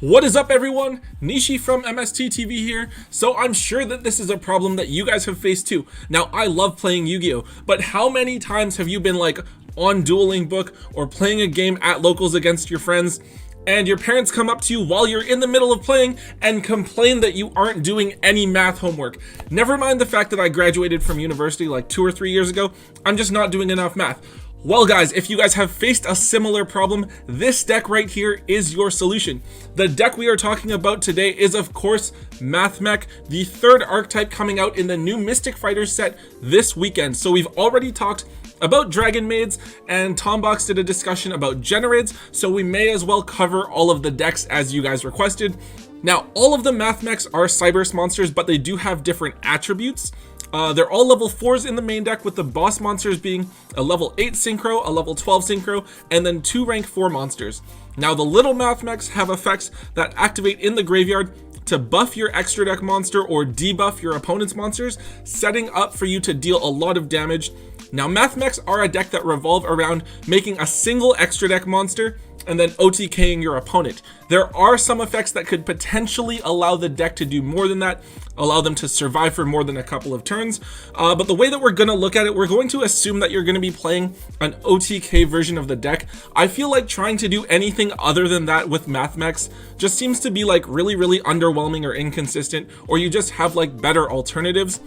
What is up, everyone? Nishi from MST.TV here. So I'm sure that this is a problem that you guys have faced too. Now, I love playing Yu-Gi-Oh, but how many times have you been like on Dueling Book or playing a game at locals against your friends, and your parents come up to you while you're in the middle of playing and complain that you aren't doing any math homework? Never mind the fact that I graduated from university like 2 or 3 years ago, I'm just not doing enough math. Well guys, if you guys have faced a similar problem, this deck right here is your solution. The deck we are talking about today is of course Mathmech, the third archetype coming out in the new Mystic Fighters set this weekend. So we've already talked about Dragon Maids, and Tombox did a discussion about Generids, so we may as well cover all of the decks as you guys requested. Now, all of the Mathmechs are Cyberse monsters, but they do have different attributes. They're all level 4s in the main deck, with the boss monsters being a level 8 synchro, a level 12 synchro, and then 2 rank 4 monsters. Now, the little Mathmechs have effects that activate in the graveyard to buff your extra deck monster or debuff your opponent's monsters, setting up for you to deal a lot of damage. Now, Mathmechs are a deck that revolve around making a single extra deck monster and then OTKing your opponent. There are some effects that could potentially allow the deck to do more than that, allow them to survive for more than a couple of turns. But the way that we're going to look at it, we're going to assume that you're going to be playing an OTK version of the deck. I feel like trying to do anything other than that with Mathmechs just seems to be like really underwhelming or inconsistent, or you just have like better alternatives.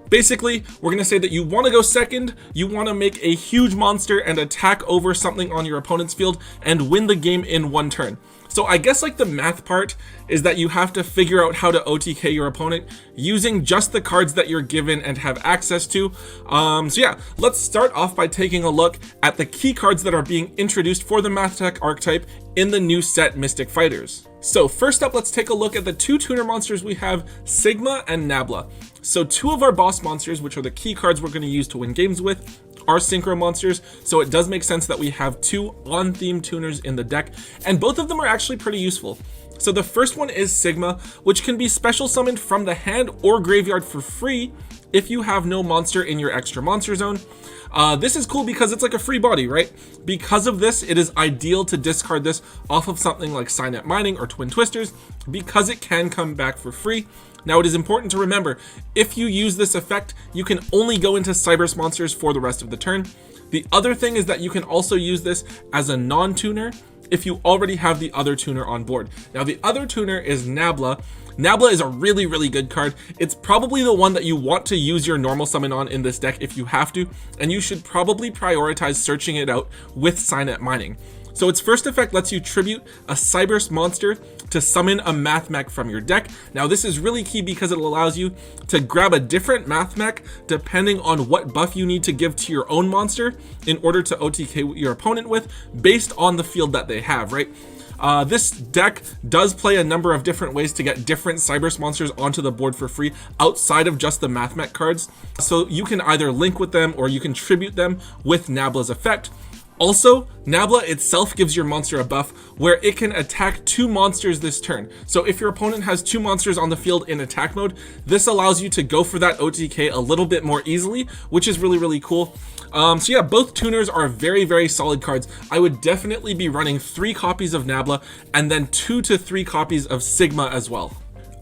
Basically, we're going to say that you want to go second, you want to make a huge monster and attack over something on your opponent's field and win the game in one turn. So I guess like the math part is that you have to figure out how to OTK your opponent using just the cards that you're given and have access to. So yeah, let's start off by taking a look at the key cards that are being introduced for the Mathmech archetype in the new set Mystic Fighters. So first up, let's take a look at the 2 tuner monsters we have, Sigma and Nabla. So 2 of our boss monsters, which are the key cards we're going to use to win games with, are synchro monsters, so it does make sense that we have 2 on-theme tuners in the deck, and both of them are actually pretty useful. So the first one is Sigma, which can be special summoned from the hand or graveyard for free if you have no monster in your extra monster zone. This is cool because it's like a free body, right? Because of this, it is ideal to discard this off of something like Signet Mining or Twin Twisters, because it can come back for free. Now, it is important to remember, if you use this effect, you can only go into Cyberse monsters for the rest of the turn. The other thing is that you can also use this as a non-tuner if you already have the other tuner on board. Now, the other tuner is Nabla. Nabla is a really good card. It's probably the one that you want to use your normal summon on in this deck if you have to, and you should probably prioritize searching it out with Signet Mining. So its first effect lets you tribute a Cyberse monster to summon a Mathmech from your deck. Now, this is really key because it allows you to grab a different Mathmech depending on what buff you need to give to your own monster in order to OTK your opponent with, based on the field that they have, right? This deck does play a number of different ways to get different Cyberse monsters onto the board for free outside of just the Mathmech cards. So you can either link with them or you can tribute them with Nabla's effect. Also, Nabla itself gives your monster a buff where it can attack 2 monsters this turn. So if your opponent has 2 monsters on the field in attack mode, this allows you to go for that OTK a little bit more easily, which is really cool. So yeah, both tuners are very solid cards. I would definitely be running 3 copies of Nabla and then 2 to 3 copies of Sigma as well.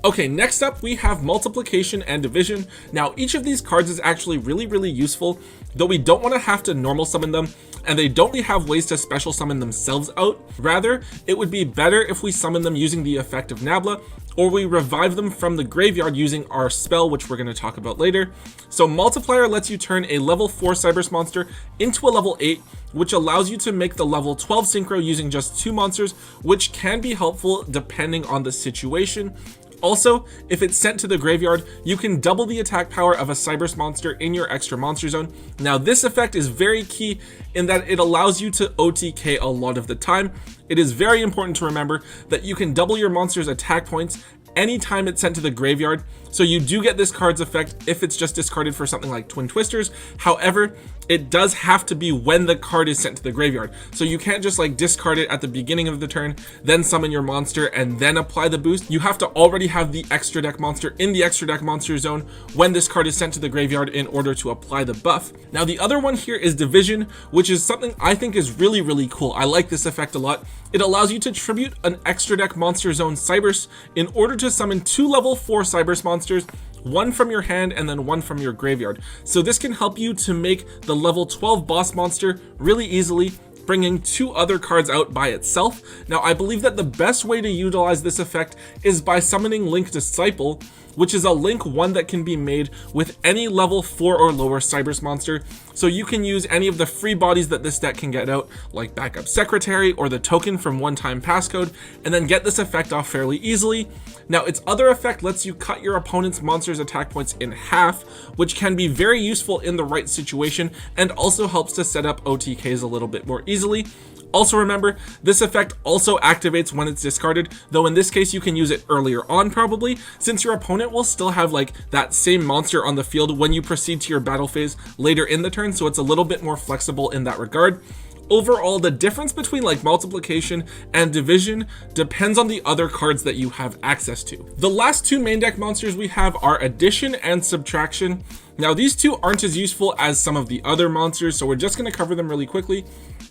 Okay, next up we have Multiplication and Division. Now, each of these cards is actually really useful, though we don't want to have to normal summon them, and they don't really have ways to special summon themselves out. Rather, it would be better if we summon them using the effect of Nabla, or we revive them from the graveyard using our spell, which we're going to talk about later. So Multiplier lets you turn a level 4 Cyberse monster into a level 8, which allows you to make the level 12 synchro using just 2 monsters, which can be helpful depending on the situation. Also, if it's sent to the graveyard, you can double the attack power of a Cyberse monster in your extra monster zone. Now, this effect is very key in that it allows you to OTK a lot of the time. It is very important to remember that you can double your monster's attack points anytime it's sent to the graveyard, so you do get this card's effect if it's just discarded for something like Twin Twisters. However, it does have to be when the card is sent to the graveyard, so you can't just like discard it at the beginning of the turn, then summon your monster and then apply the boost. You have to already have the extra deck monster in the extra deck monster zone when this card is sent to the graveyard in order to apply the buff. Now, the other one here is Division, which is something I think is really cool. I like this effect a lot. It allows you to tribute an extra deck Monster Zone Cybers in order to summon 2 level 4 Cybers monsters, one from your hand and then one from your graveyard. So this can help you to make the level 12 boss monster really easily, bringing 2 other cards out by itself. Now I believe that the best way to utilize this effect is by summoning Link Disciple, which is a Link 1 that can be made with any level 4 or lower Cybers monster. So you can use any of the free bodies that this deck can get out, like Backup Secretary or the token from One Time Passcode, and then get this effect off fairly easily. Now its other effect lets you cut your opponent's monster's attack points in half, which can be very useful in the right situation and also helps to set up OTKs a little bit more easily. Also remember, this effect also activates when it's discarded, though in this case you can use it earlier on probably, since your opponent will still have like that same monster on the field when you proceed to your battle phase later in the turn, so it's a little bit more flexible in that regard. Overall, the difference between like multiplication and division depends on the other cards that you have access to. The last 2 main deck monsters we have are addition and subtraction. Now these 2 aren't as useful as some of the other monsters, so we're just going to cover them really quickly.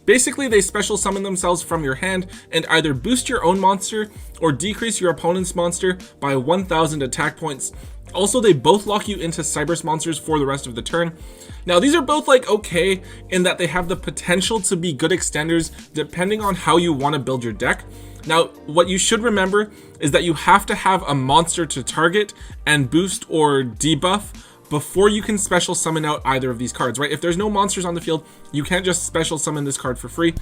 Basically, they special summon themselves from your hand and either boost your own monster or decrease your opponent's monster by 1000 attack points. Also, they both lock you into Cybers monsters for the rest of the turn. Now, these are both like okay in that they have the potential to be good extenders depending on how you want to build your deck. Now, what you should remember is that you have to have a monster to target and boost or debuff before you can special summon out either of these cards, right? If there's no monsters on the field, you can't just special summon this card for free.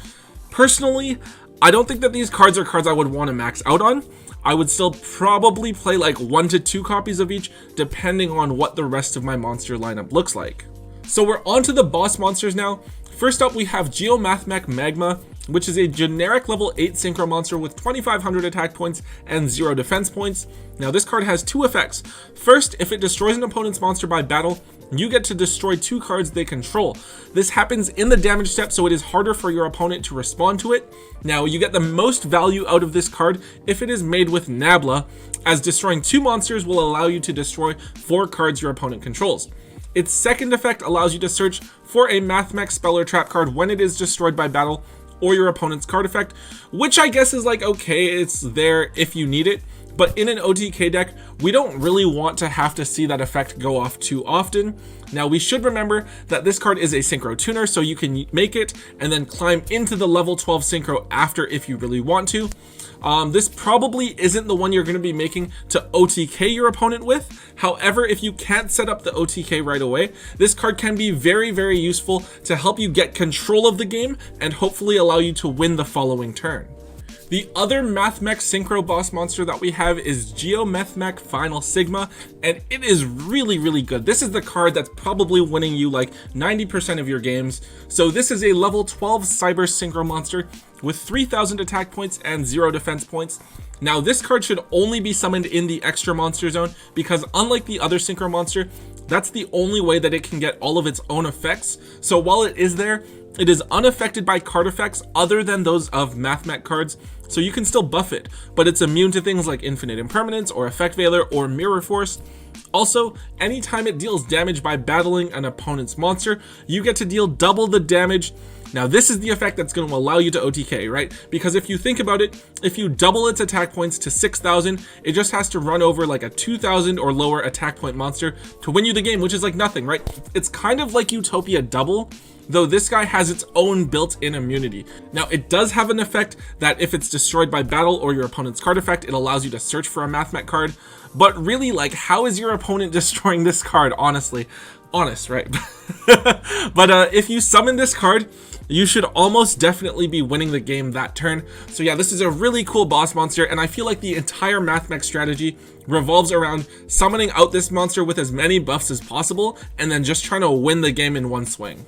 Personally, I don't think that these cards are cards I would want to max out on. I would still probably play like 1 to 2 copies of each, depending on what the rest of my monster lineup looks like. So we're on to the boss monsters now. First up, we have Mathmech Magma, which is a generic level 8 synchro monster with 2500 attack points and 0 defense points. Now this card has 2 effects. First, if it destroys an opponent's monster by battle, you get to destroy 2 cards they control. This happens in the damage step, so it is harder for your opponent to respond to it. Now you get the most value out of this card if it is made with Nabla, as destroying 2 monsters will allow you to destroy 4 cards your opponent controls. Its second effect allows you to search for a Mathmech spell or trap card when it is destroyed by battle or your opponent's card effect, which I guess is like okay, it's there if you need it. But in an OTK deck, we don't really want to have to see that effect go off too often. Now we should remember that this card is a synchro tuner, so you can make it and then climb into the level 12 synchro after if you really want to. This probably isn't the one you're going to be making to OTK your opponent with. However, if you can't set up the OTK right away, this card can be very, very useful to help you get control of the game and hopefully allow you to win the following turn. The other Mathmech synchro boss monster that we have is Mathmech Final Sigma, and it is really, really good. This is the card that's probably winning you like 90% of your games. So this is a level 12 cyber synchro monster with 3000 attack points and 0 defense points. Now this card should only be summoned in the extra monster zone because unlike the other synchro monster, that's the only way that it can get all of its own effects. So while it is there, it is unaffected by card effects other than those of Mathmech cards, so you can still buff it, but it's immune to things like Infinite Impermanence or Effect Veiler or Mirror Force. Also, anytime it deals damage by battling an opponent's monster, you get to deal double the damage. Now this is the effect that's going to allow you to OTK, right? Because if you think about it, if you double its attack points to 6,000, it just has to run over like a 2,000 or lower attack point monster to win you the game, which is like nothing, right? It's kind of like Utopia Double, though this guy has its own built-in immunity. Now it does have an effect that if it's destroyed by battle or your opponent's card effect, it allows you to search for a Mathmech card. But really, like, how is your opponent destroying this card, honestly? Honest, right? But if you summon this card, you should almost definitely be winning the game that turn. So yeah, this is a really cool boss monster, and I feel like the entire Mathmech strategy revolves around summoning out this monster with as many buffs as possible, and then just trying to win the game in one swing.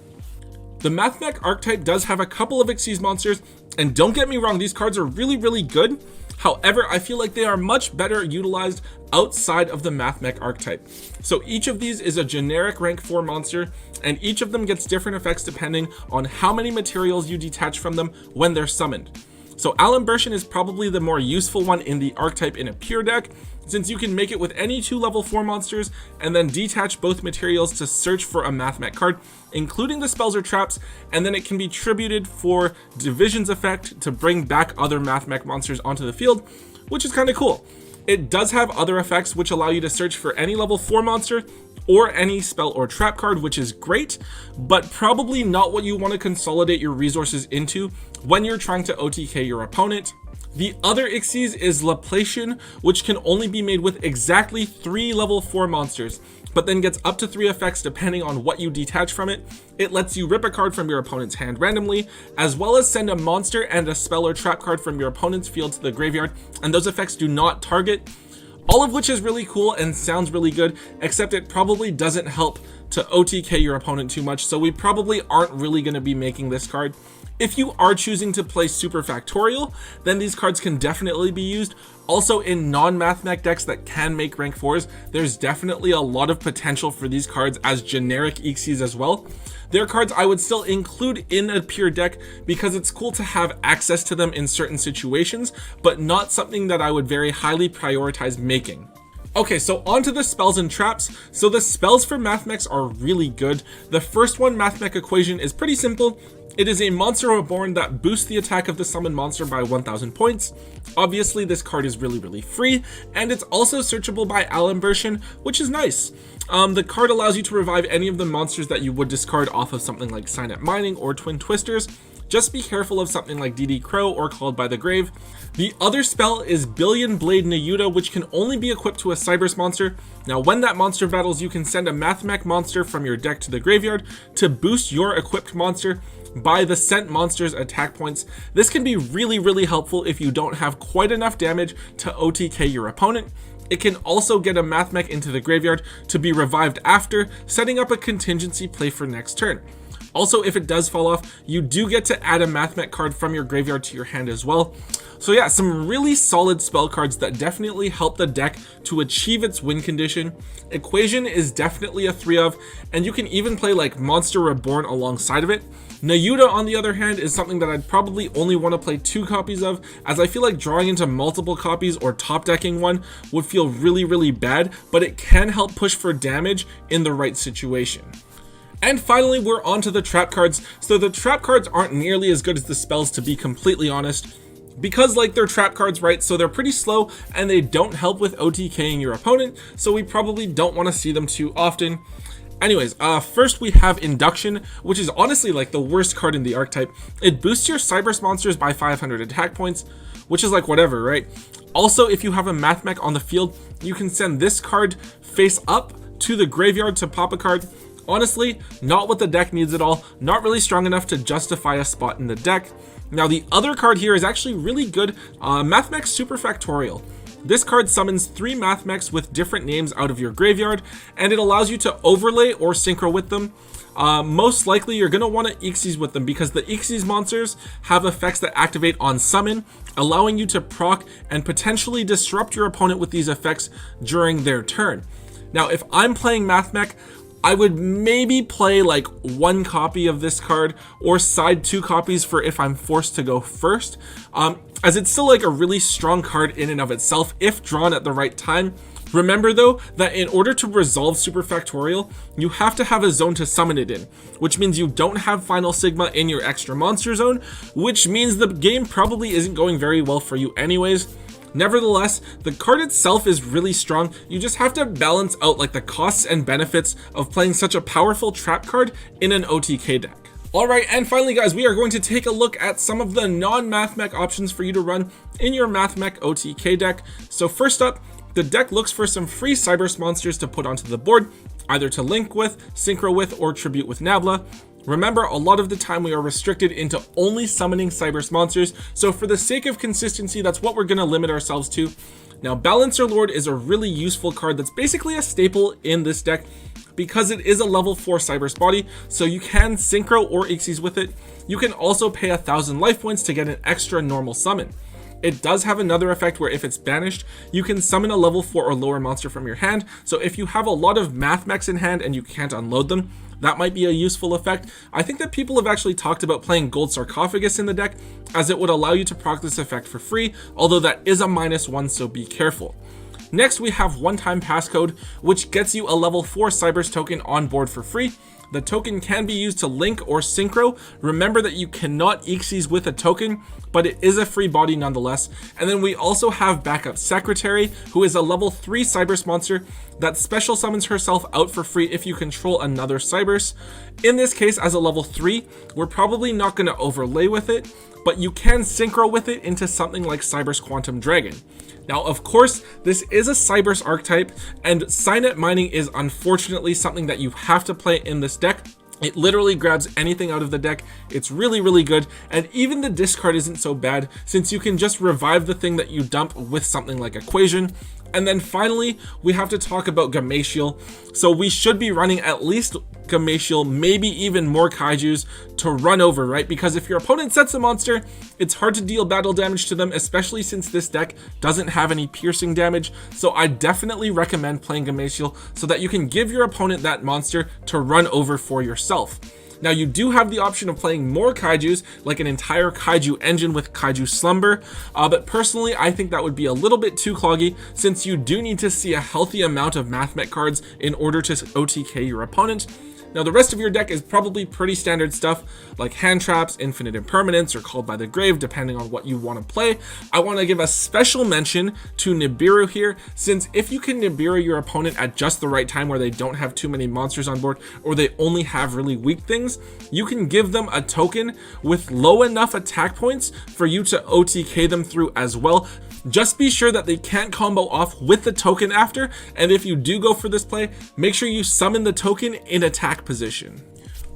The Mathmech archetype does have a couple of Xyz monsters, and don't get me wrong, these cards are really, really good. However, I feel like they are much better utilized outside of the Mathmech archetype. So each of these is a generic rank 4 monster, and each of them gets different effects depending on how many materials you detach from them when they're summoned. So Alimbertion is probably the more useful one in the Archetype in a pure deck, since you can make it with any 2 level 4 monsters and then detach both materials to search for a Mathmech card, including the spells or traps, and then it can be tributed for Division's effect to bring back other Mathmech monsters onto the field, which is kind of cool. It does have other effects which allow you to search for any level 4 monster or any spell or trap card, which is great, but probably not what you want to consolidate your resources into when you're trying to OTK your opponent. The other Ixies is Laplacian, which can only be made with exactly 3 level 4 monsters, but then gets up to 3 effects depending on what you detach from it. It lets you rip a card from your opponent's hand randomly, as well as send a monster and a spell or trap card from your opponent's field to the graveyard, and those effects do not target. All of which is really cool and sounds really good, except it probably doesn't help to OTK your opponent too much, so we probably aren't really going to be making this card. If you are choosing to play Super Factorial, then these cards can definitely be used. Also, in non-Mathmech decks that can make rank 4s, there's definitely a lot of potential for these cards as generic Ixies as well. They're cards I would still include in a pure deck because it's cool to have access to them in certain situations, but not something that I would very highly prioritize making. Okay, so on to the spells and traps. So the spells for Mathmechs are really good. The first one, Mathmech Equation, is pretty simple. It is a monster reborn that boosts the attack of the summoned monster by 1000 points. Obviously, this card is really free, and it's also searchable by Alimbertion, which is nice. The card allows you to revive any of the monsters that you would discard off of something like Signet Mining or Twin Twisters. Just be careful of something like DD Crow or Called by the Grave. The other spell is Billion Blade Nayuta, which can only be equipped to a Cybers monster. Now, when that monster battles, you can send a Mathmech monster from your deck to the graveyard to boost your equipped monster by the sent monster's attack points. This can be really helpful if you don't have quite enough damage to OTK your opponent. It can also get a Mathmech into the graveyard to be revived after, setting up a contingency play for next turn. Also, if it does fall off, you do get to add a Mathmech card from your graveyard to your hand as well. So yeah, some really solid spell cards that definitely help the deck to achieve its win condition. Equation is definitely a 3 of, and you can even play like Monster Reborn alongside of it. Nayuta, on the other hand, is something that I'd probably only want to play 2 copies of, as I feel like drawing into multiple copies or top decking one would feel really bad, but it can help push for damage in the right situation. And finally, we're on to the trap cards. So the trap cards aren't nearly as good as the spells, to be completely honest, because like they're trap cards, right? So they're pretty slow and they don't help with OTKing your opponent, so we probably don't want to see them too often. Anyways, first we have Induction, which is honestly like the worst card in the Archetype. It boosts your Cybers monsters by 500 attack points, which is like whatever, right? Also, if you have a Mathmech on the field, you can send this card face up to the graveyard to pop a card. Honestly, not what the deck needs at all, not really strong enough to justify a spot in the deck. Now the other card here is actually really good, Mathmech Super Factorial. This card summons 3 Mathmechs with different names out of your graveyard, and it allows you to overlay or synchro with them. Most likely you're going to want to Ixies with them because the Ixies monsters have effects that activate on summon, allowing you to proc and potentially disrupt your opponent with these effects during their turn. Now if I'm playing Mathmech, I would maybe play like 1 copy of this card or side 2 copies for if I'm forced to go first, as it's still like a really strong card in and of itself if drawn at the right time. Remember though, that in order to resolve Super Factorial, you have to have a zone to summon it in, which means you don't have Final Sigma in your extra monster zone, which means the game probably isn't going very well for you anyways. Nevertheless, the card itself is really strong. You just have to balance out like the costs and benefits of playing such a powerful trap card in an OTK deck. Alright, and finally guys, we are going to take a look at some of the non-Mathmech options for you to run in your Mathmech OTK deck. So first up, the deck looks for some free Cybers monsters to put onto the board, either to link with, synchro with, or tribute with Nabla. Remember, a lot of the time we are restricted into only summoning Cybers monsters, so for the sake of consistency, that's what we're going to limit ourselves to. Now, Balancer Lord is a really useful card that's basically a staple in this deck because it is a level 4 Cybers body, so you can synchro or Ixies with it. You can also pay 1000 life points to get an extra normal summon. It does have another effect where if it's banished, you can summon a level 4 or lower monster from your hand. So if you have a lot of Mathmechs in hand and you can't unload them, that might be a useful effect. I think that people have actually talked about playing Gold Sarcophagus in the deck, as it would allow you to proc this effect for free, although that is a -1, so be careful. Next, we have one-time passcode, which gets you a level 4 Cybers token on board for free. The token can be used to link or synchro. Remember that you cannot Xyz with a token, but it is a free body nonetheless. And then we also have Backup Secretary, who is a level 3 Cybers monster that special summons herself out for free if you control another Cybers. In this case, as a level 3, we're probably not going to overlay with it, but you can synchro with it into something like Cybers Quantum Dragon. Now, of course, this is a Cybers archetype, and Signet Mining is unfortunately something that you have to play in this deck. It literally grabs anything out of the deck. It's really, really good, and even the discard isn't so bad, since you can just revive the thing that you dump with something like Equation. And then finally, we have to talk about Gametial. So we should be running at least Gametial, maybe even more Kaijus to run over, right? Because if your opponent sets a monster, it's hard to deal battle damage to them, especially since this deck doesn't have any piercing damage. So I definitely recommend playing Gametial so that you can give your opponent that monster to run over for yourself. Now, you do have the option of playing more Kaijus, like an entire Kaiju engine with Kaiju Slumber, but personally, I think that would be a little bit too cloggy, since you do need to see a healthy amount of Mathmech cards in order to OTK your opponent. Now, the rest of your deck is probably pretty standard stuff, like Hand Traps, Infinite Impermanence, or Called by the Grave, depending on what you want to play. I want to give a special mention to Nibiru here, since if you can Nibiru your opponent at just the right time where they don't have too many monsters on board, or they only have really weak things, you can give them a token with low enough attack points for you to OTK them through as well. Just be sure that they can't combo off with the token after, and if you do go for this play, make sure you summon the token in attack position.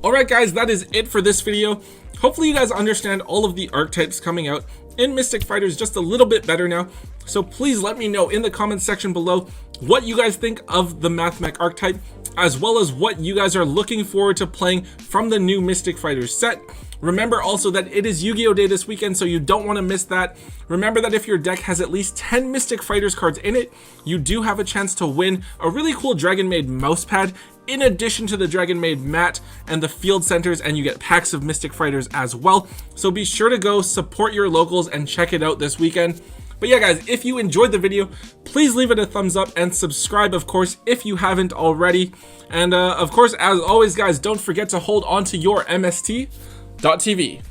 Alright guys, that is it for this video. Hopefully you guys understand all of the archetypes coming out in Mystic Fighters just a little bit better now. So please let me know in the comments section below what you guys think of the Mathmech archetype, as well as what you guys are looking forward to playing from the new Mystic Fighters set. Remember also that it is Yu-Gi-Oh! Day this weekend, so you don't want to miss that. Remember that if your deck has at least 10 Mystic Fighters cards in it, you do have a chance to win a really cool Dragon Maid mousepad, in addition to the Dragon Maid mat and the field centers, and you get packs of Mystic Fighters as well. So be sure to go support your locals and check it out this weekend. But yeah guys, if you enjoyed the video, please leave it a thumbs up and subscribe, of course, if you haven't already. And of course, as always guys, don't forget to hold on to your MST.TV.